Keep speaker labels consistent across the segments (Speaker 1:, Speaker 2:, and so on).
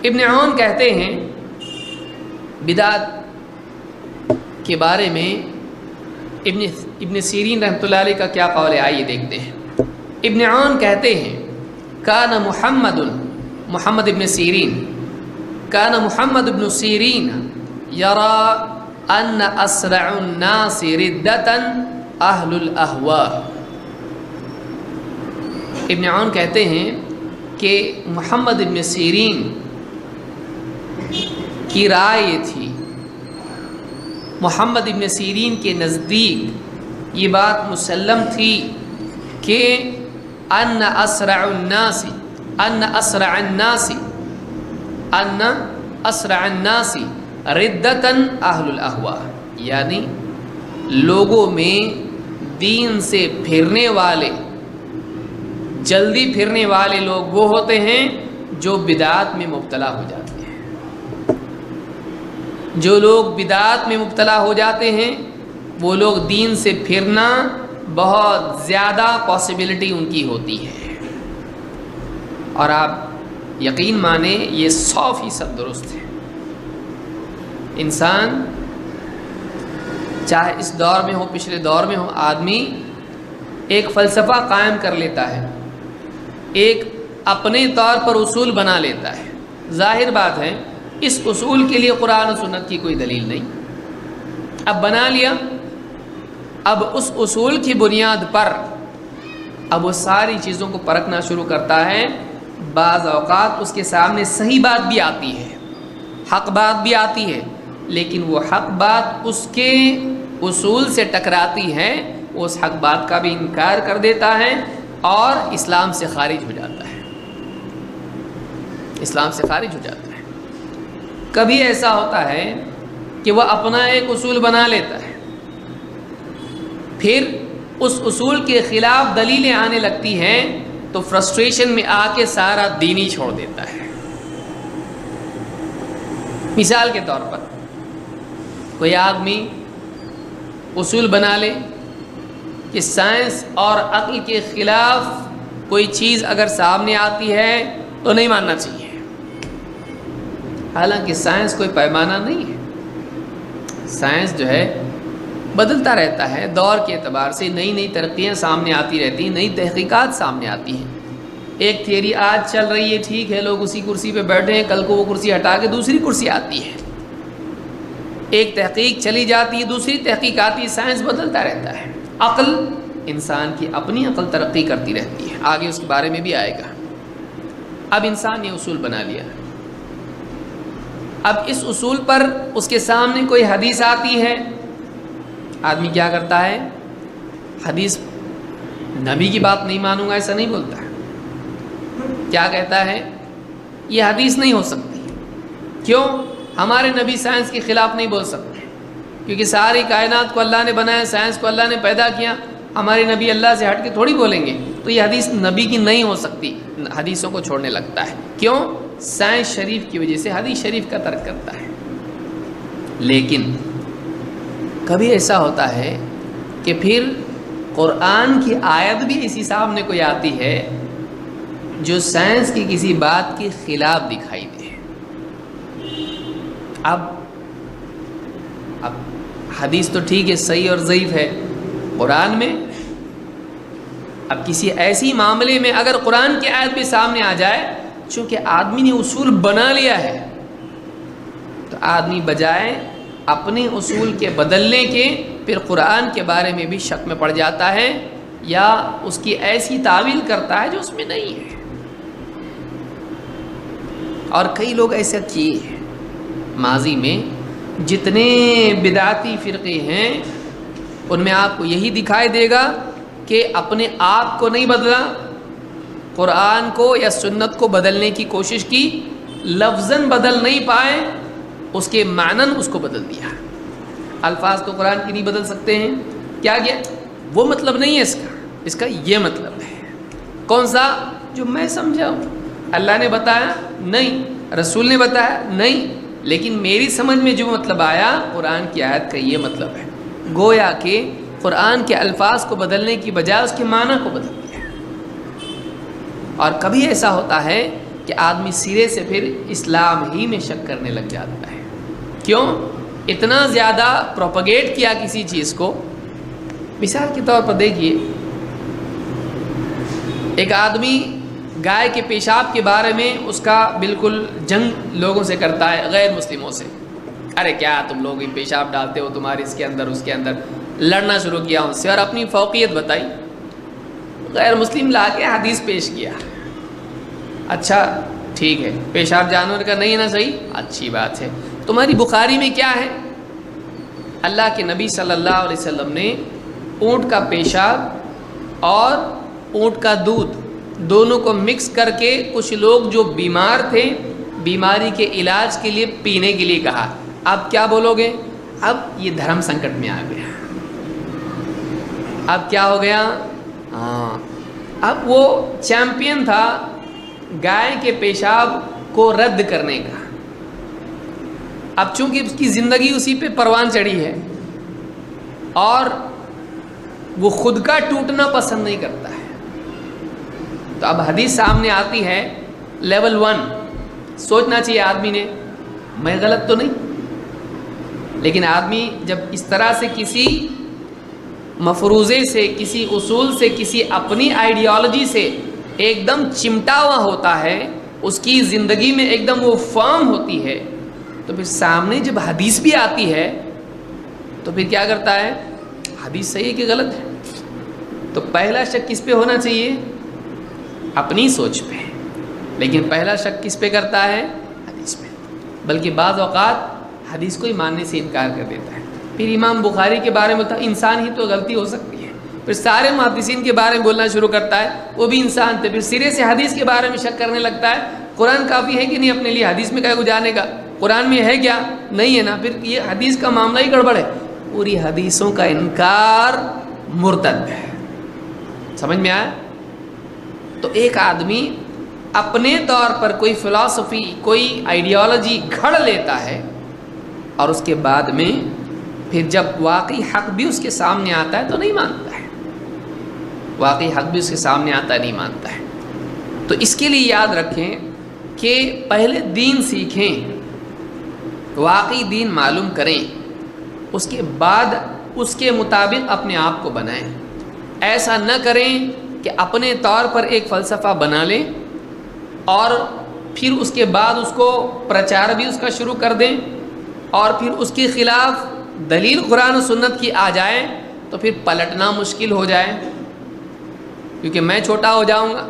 Speaker 1: ابن عون کہتے ہیں بدعت کے بارے میں ابن سیرین رحمۃ اللہ علیہ کا کیا قول ہے، آئیے دیکھتے ہیں۔ ابن عون کہتے ہیں کان محمد ابن سیرین کان محمد ابن سیرین یرا ان اسرع الناس ردتا اہل الاہواء۔ ابن عون کہتے ہیں کہ محمد ابن سیرین کی رائے یہ تھی، محمد ابن سیرین کے نزدیک یہ بات مسلم تھی کہ ان اسرع الناس ردتا اہل الاہواء، یعنی لوگوں میں دین سے پھرنے والے، جلدی پھرنے والے لوگ وہ ہوتے ہیں جو بدعات میں مبتلا ہو جاتے ہیں۔ جو لوگ بدعات میں مبتلا ہو جاتے ہیں وہ لوگ دین سے پھرنا بہت زیادہ پاسبلٹی ان کی ہوتی ہے، اور آپ یقین مانیں یہ 100% درست ہے۔ انسان چاہے اس دور میں ہو پچھلے دور میں ہو، آدمی ایک فلسفہ قائم کر لیتا ہے، ایک اپنے طور پر اصول بنا لیتا ہے۔ ظاہر بات ہے اس اصول کے لیے قرآن و سنت کی کوئی دلیل نہیں، اب بنا لیا، اب اس اصول کی بنیاد پر اب وہ ساری چیزوں کو پرکھنا شروع کرتا ہے۔ بعض اوقات اس کے سامنے صحیح بات بھی آتی ہے، حق بات بھی آتی ہے، لیکن وہ حق بات اس کے اصول سے ٹکراتی ہے، وہ اس حق بات کا بھی انکار کر دیتا ہے اور اسلام سے خارج ہو جاتا ہے، اسلام سے خارج ہو جاتا ہے۔ کبھی ایسا ہوتا ہے کہ وہ اپنا ایک اصول بنا لیتا ہے، پھر اس اصول کے خلاف دلیلیں آنے لگتی ہیں تو فرسٹریشن میں آ کے سارا دین ہی چھوڑ دیتا ہے۔ مثال کے طور پر کوئی آدمی اصول بنا لے کہ سائنس اور عقل کے خلاف کوئی چیز اگر سامنے آتی ہے تو نہیں ماننا چاہیے، حالانکہ سائنس کوئی پیمانہ نہیں ہے، سائنس جو ہے بدلتا رہتا ہے، دور کے اعتبار سے نئی نئی ترقیاں سامنے آتی رہتی ہیں، نئی تحقیقات سامنے آتی ہیں۔ ایک تھیوری آج چل رہی ہے، ٹھیک ہے، لوگ اسی کرسی پہ بیٹھے ہیں، کل کو وہ کرسی ہٹا کے دوسری کرسی آتی ہے، ایک تحقیق چلی جاتی ہے، دوسری تحقیق آتی ہے، سائنس بدلتا رہتا ہے۔ عقل، انسان کی اپنی عقل ترقی کرتی رہتی ہے، آگے اس کے بارے میں بھی آئے گا۔ اب انسان نے اصول بنا لیا، اب اس اصول پر اس کے سامنے کوئی حدیث آتی ہے، آدمی کیا کرتا ہے، حدیث نبی کی بات نہیں مانوں گا ایسا نہیں بولتا ہے، کیا کہتا ہے، یہ حدیث نہیں ہو سکتی۔ کیوں؟ ہمارے نبی سائنس کے خلاف نہیں بول سکتے، کیونکہ ساری کائنات کو اللہ نے بنایا، سائنس کو اللہ نے پیدا کیا، ہمارے نبی اللہ سے ہٹ کے تھوڑی بولیں گے، تو یہ حدیث نبی کی نہیں ہو سکتی، حدیثوں کو چھوڑنے لگتا ہے۔ کیوں؟ سائنس شریف کی وجہ سے حدیث شریف کا ترک کرتا ہے۔ لیکن کبھی ایسا ہوتا ہے کہ پھر قرآن کی آیت بھی اسی سامنے کوئی آتی ہے جو سائنس کی کسی بات کے خلاف دکھائی دے۔ اب حدیث تو ٹھیک ہے، صحیح اور ضعیف ہے، قرآن میں اب کسی ایسی معاملے میں اگر قرآن کی آیت بھی سامنے آ جائے، چونکہ آدمی نے اصول بنا لیا ہے، تو آدمی بجائے اپنے اصول کے بدلنے کے پھر قرآن کے بارے میں بھی شک میں پڑ جاتا ہے، یا اس کی ایسی تعویل کرتا ہے جو اس میں نہیں ہے۔ اور کئی لوگ ایسا کیے ہیں ماضی میں، جتنے بدعتی فرقے ہیں ان میں آپ کو یہی دکھائی دے گا کہ اپنے آپ کو نہیں بدلا، قرآن کو یا سنت کو بدلنے کی کوشش کی، لفظاً بدل نہیں پائے، اس کے معنن اس کو بدل دیا۔ الفاظ تو قرآن کی نہیں بدل سکتے ہیں، کیا کیا، وہ مطلب نہیں ہے اس کا یہ مطلب ہے۔ کون سا؟ جو میں سمجھا ہوں، اللہ نے بتایا نہیں، رسول نے بتایا نہیں، لیکن میری سمجھ میں جو مطلب آیا قرآن کی آیت کا یہ مطلب ہے۔ گویا کہ قرآن کے الفاظ کو بدلنے کی بجائے اس کے معنی کو بدل دیا۔ اور کبھی ایسا ہوتا ہے کہ آدمی سرے سے پھر اسلام ہی میں شک کرنے لگ جاتا ہے. کیوں؟ اتنا زیادہ پروپیگیٹ کیا کسی چیز کو. مثال کے طور پر دیکھیے، ایک آدمی گائے کے پیشاب کے بارے میں اس کا بالکل جنگ لوگوں سے کرتا ہے، غیر مسلموں سے. ارے کیا تم لوگ پیشاب ڈالتے ہو، تمہارے اس کے اندر اس کے اندر، لڑنا شروع کیا ان سے اور اپنی فوقیت بتائی. غیر مسلم لا کے حدیث پیش کیا. اچھا ٹھیک ہے، پیشاب جانور کا نہیں ہے نا، صحیح، اچھی بات ہے. تمہاری بخاری میں کیا ہے؟ اللہ کے نبی صلی اللہ علیہ وسلم نے اونٹ کا پیشاب اور اونٹ کا دودھ دونوں کو مکس کر کے کچھ لوگ جو بیمار تھے بیماری کے علاج کے لیے پینے کے لیے کہا. اب کیا بولو گے؟ اب یہ دھرم سنکٹ میں آ گیا. اب کیا ہو گیا؟ ہاں، اب وہ چیمپئن تھا گائے کے پیشاب کو رد کرنے کا. اب چونکہ اس کی زندگی اسی پہ پروان چڑھی ہے اور وہ خود کا ٹوٹنا پسند نہیں کرتا ہے، تو اب حدیث سامنے آتی ہے لیول 1. سوچنا چاہیے آدمی نے، میں غلط تو نہیں. لیکن آدمی جب اس طرح سے کسی مفروضے سے، کسی اصول سے، کسی اپنی آئیڈیالوجی سے ایک دم چمٹا ہوا ہوتا ہے، اس کی زندگی میں ایک دم وہ فرم ہوتی ہے، تو پھر سامنے جب حدیث بھی آتی ہے تو پھر کیا کرتا ہے؟ حدیث صحیح ہے کہ غلط ہے؟ تو پہلا شک کس پہ ہونا چاہیے؟ اپنی سوچ پہ. لیکن پہلا شک کس پہ کرتا ہے؟ حدیث پہ. بلکہ بعض اوقات حدیث کو ہی ماننے سے انکار کر دیتا ہے. پھر امام بخاری کے بارے میں بتا، انسان ہی تو غلطی ہو سکتی ہے. پھر سارے محدثین کے بارے میں بولنا شروع کرتا ہے، وہ بھی انسان تھے. پھر سرے سے حدیث کے بارے میں شک کرنے لگتا ہے، قرآن کافی ہے کہ نہیں اپنے لیے، حدیث میں کہے کو جانے کا، قرآن میں ہے کیا؟ نہیں ہے نا، پھر یہ حدیث کا معاملہ ہی گڑبڑ ہے. پوری حدیثوں کا انکار مرتد ہے. سمجھ میں آیا؟ تو ایک آدمی اپنے طور پر کوئی فلسفی، کوئی آئیڈیالوجی گھڑ لیتا ہے اور اس کے بعد میں پھر جب واقعی حق بھی اس کے سامنے آتا ہے تو نہیں مانتا ہے. واقعی حق بھی اس کے سامنے آتا ہے، نہیں مانتا ہے. تو اس کے لیے یاد رکھیں کہ پہلے دین سیکھیں، واقعی دین معلوم کریں، اس کے بعد اس کے مطابق اپنے آپ کو بنائیں. ایسا نہ کریں کہ اپنے طور پر ایک فلسفہ بنا لیں اور پھر اس کے بعد اس کو پرچار بھی اس کا شروع کر دیں اور پھر اس کے خلاف دلیل قرآن و سنت کی آ جائے تو پھر پلٹنا مشکل ہو جائے. کیونکہ میں چھوٹا ہو جاؤں گا.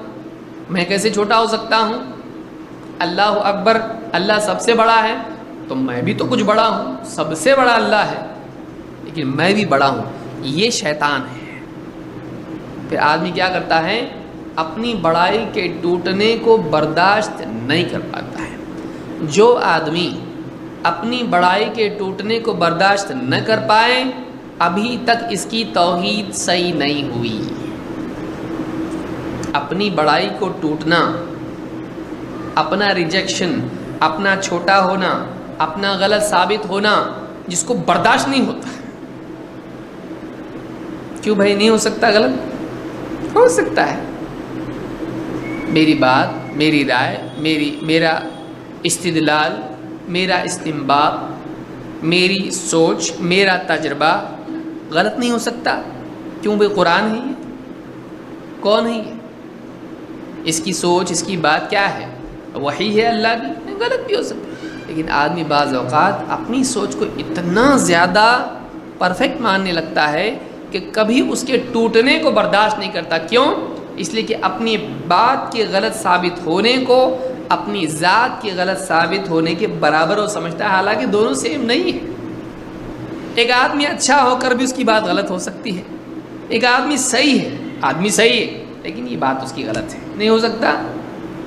Speaker 1: میں کیسے چھوٹا ہو سکتا ہوں؟ اللہ اکبر، اللہ سب سے بڑا ہے تو میں بھی تو کچھ بڑا ہوں. سب سے بڑا اللہ ہے لیکن میں بھی بڑا ہوں. یہ شیطان ہے. پھر آدمی کیا کرتا ہے؟ اپنی بڑائی کے ٹوٹنے کو برداشت نہیں کر پاتا ہے. جو آدمی اپنی بڑائی کے ٹوٹنے کو برداشت نہ کر پائے، ابھی تک اس کی توحید صحیح نہیں ہوئی. اپنی بڑائی کو ٹوٹنا، اپنا ریجیکشن، اپنا چھوٹا ہونا، اپنا غلط ثابت ہونا جس کو برداشت نہیں ہوتا. کیوں بھائی نہیں ہو سکتا غلط؟ ہو سکتا ہے. میری بات، میری رائے، میرا استدلال، میرا استنباط، میری سوچ، میرا تجربہ غلط نہیں ہو سکتا. کیوں بھائی؟ قرآن ہے یہ. کون ہے یہ؟ اس کی سوچ، اس کی بات کیا ہے؟ وحی ہے اللہ کی. غلط بھی ہو سکتا. لیکن آدمی بعض اوقات اپنی سوچ کو اتنا زیادہ پرفیکٹ ماننے لگتا ہے کہ کبھی اس کے ٹوٹنے کو برداشت نہیں کرتا. کیوں؟ اس لیے کہ اپنی بات کے غلط ثابت ہونے کو اپنی ذات کے غلط ثابت ہونے کے برابر وہ سمجھتا ہے، حالانکہ دونوں سیم نہیں ہے. ایک آدمی اچھا ہو کر بھی اس کی بات غلط ہو سکتی ہے. ایک آدمی صحیح ہے، آدمی صحیح ہے لیکن یہ بات اس کی غلط ہے. نہیں ہو سکتا.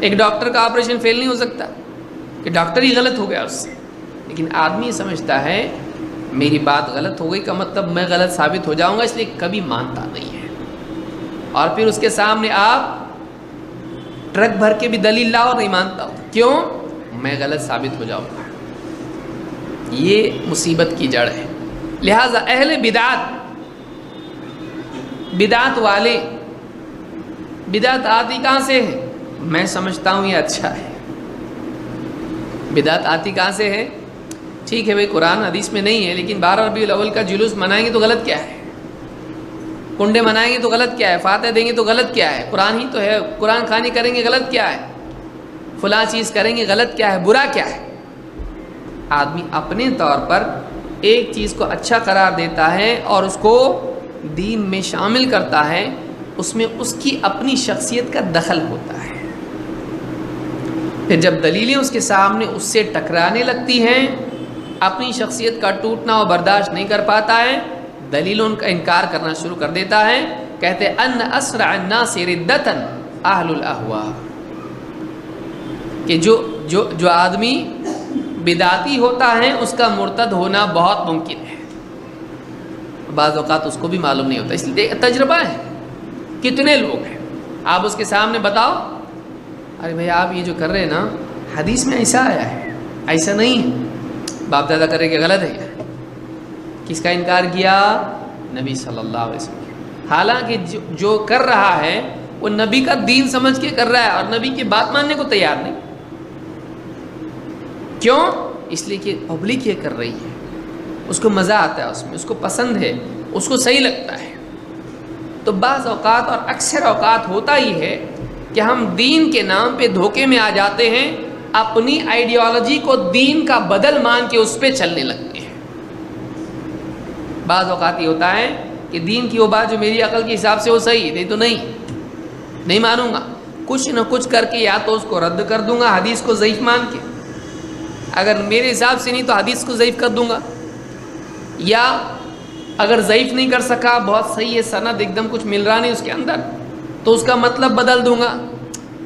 Speaker 1: ایک ڈاکٹر کا آپریشن فیل نہیں ہو سکتا کہ ڈاکٹر ہی غلط ہو گیا اس سے. لیکن آدمی سمجھتا ہے میری بات غلط ہو گئی کا مطلب میں غلط ثابت ہو جاؤں گا، اس لیے کبھی مانتا نہیں ہے. اور پھر اس کے سامنے آپ ٹرک بھر کے بھی دلیل لاؤ نہیں مانتا ہو. کیوں؟ میں غلط ثابت ہو جاؤں گا. یہ مصیبت کی جڑ ہے. لہذا اہل بدعت والے، بدعت آتی کہاں سے ہے؟ میں سمجھتا ہوں یہ اچھا ہے، بدعت آتی کہاں سے ہے؟ ٹھیک ہے بھائی قرآن حدیث میں نہیں ہے، لیکن 12 ربیع الاول کا جلوس منائیں گے تو غلط کیا ہے؟ کنڈے منائیں گے تو غلط کیا ہے؟ فاتح دیں گے تو غلط کیا ہے؟ قرآن ہی تو ہے، قرآن خوانی کریں گے غلط کیا ہے؟ فلاں چیز کریں گے غلط کیا ہے؟ برا کیا ہے؟ آدمی اپنے طور پر ایک چیز کو اچھا قرار دیتا ہے اور اس کو دین میں شامل کرتا ہے، اس میں اس کی اپنی شخصیت کا دخل ہوتا ہے۔ پھر جب دلیلیں اس کے سامنے اس سے ٹکرانے لگتی ہیں، اپنی شخصیت کا ٹوٹنا وہ برداشت نہیں کر پاتا ہے، دلیلوں کا انکار کرنا شروع کر دیتا ہے۔ کہتے ان اسرع الناس ردۃ اہل الاہواء، کہ جو آدمی بدعتی ہوتا ہے اس کا مرتد ہونا بہت ممکن ہے۔ بعض اوقات اس کو بھی معلوم نہیں ہوتا، اس لیے تجربہ ہے۔ کتنے لوگ ہیں آپ اس کے سامنے بتاؤ، ارے بھائی آپ یہ جو کر رہے ہیں نا حدیث میں ایسا آیا ہے، ایسا نہیں ہے، باپ دادا کرے کہ غلط ہے۔ کس کا انکار کیا؟ نبی صلی اللہ علیہ وسلم۔ حالانکہ جو کر رہا ہے وہ نبی کا دین سمجھ کے کر رہا ہے اور نبی کی بات ماننے کو تیار نہیں۔ کیوں؟ اس لیے کہ پبلک یہ کر رہی ہے، اس کو مزہ آتا ہے، اس میں اس کو پسند ہے، اس کو صحیح لگتا ہے۔ تو بعض اوقات اور اکثر اوقات ہوتا ہی ہے کہ ہم دین کے نام پہ دھوکے میں آ جاتے ہیں، اپنی آئیڈیالوجی کو دین کا بدل مان کے اس پہ چلنے لگتے ہیں۔ بعض اوقات یہ ہوتا ہے کہ دین کی وہ بات جو میری عقل کے حساب سے وہ صحیح ہے، نہیں تو نہیں مانوں گا، کچھ نہ کچھ کر کے یا تو اس کو رد کر دوں گا حدیث کو ضعیف مان کے، اگر میرے حساب سے نہیں تو حدیث کو ضعیف کر دوں گا، یا اگر ضعیف نہیں کر سکا بہت صحیح ہے سند ایک دم کچھ مل رہا نہیں اس کے اندر تو اس کا مطلب بدل دوں گا۔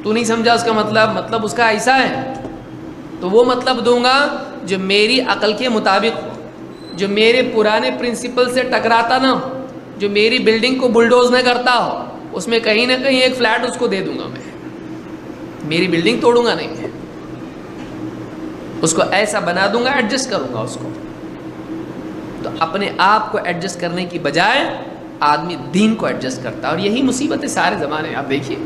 Speaker 1: تو نہیں سمجھا اس کا مطلب اس کا ایسا ہے تو وہ مطلب دوں گا جو میری عقل کے مطابق ہو، جو میرے پرانے پرنسپل سے ٹکراتا نہ ہو، جو میری بلڈنگ کو بلڈوز نہ کرتا ہو، اس میں کہیں نہ کہیں ایک فلیٹ اس کو دے دوں گا، میں میری بلڈنگ توڑوں گا نہیں، اس کو ایسا بنا دوں گا، ایڈجسٹ کروں گا اس کو۔ تو اپنے آپ کو ایڈجسٹ کرنے کی بجائے آدمی دین کو ایڈجسٹ کرتا ہے، اور یہی مصیبت ہے سارے زمانے۔ آپ دیکھیے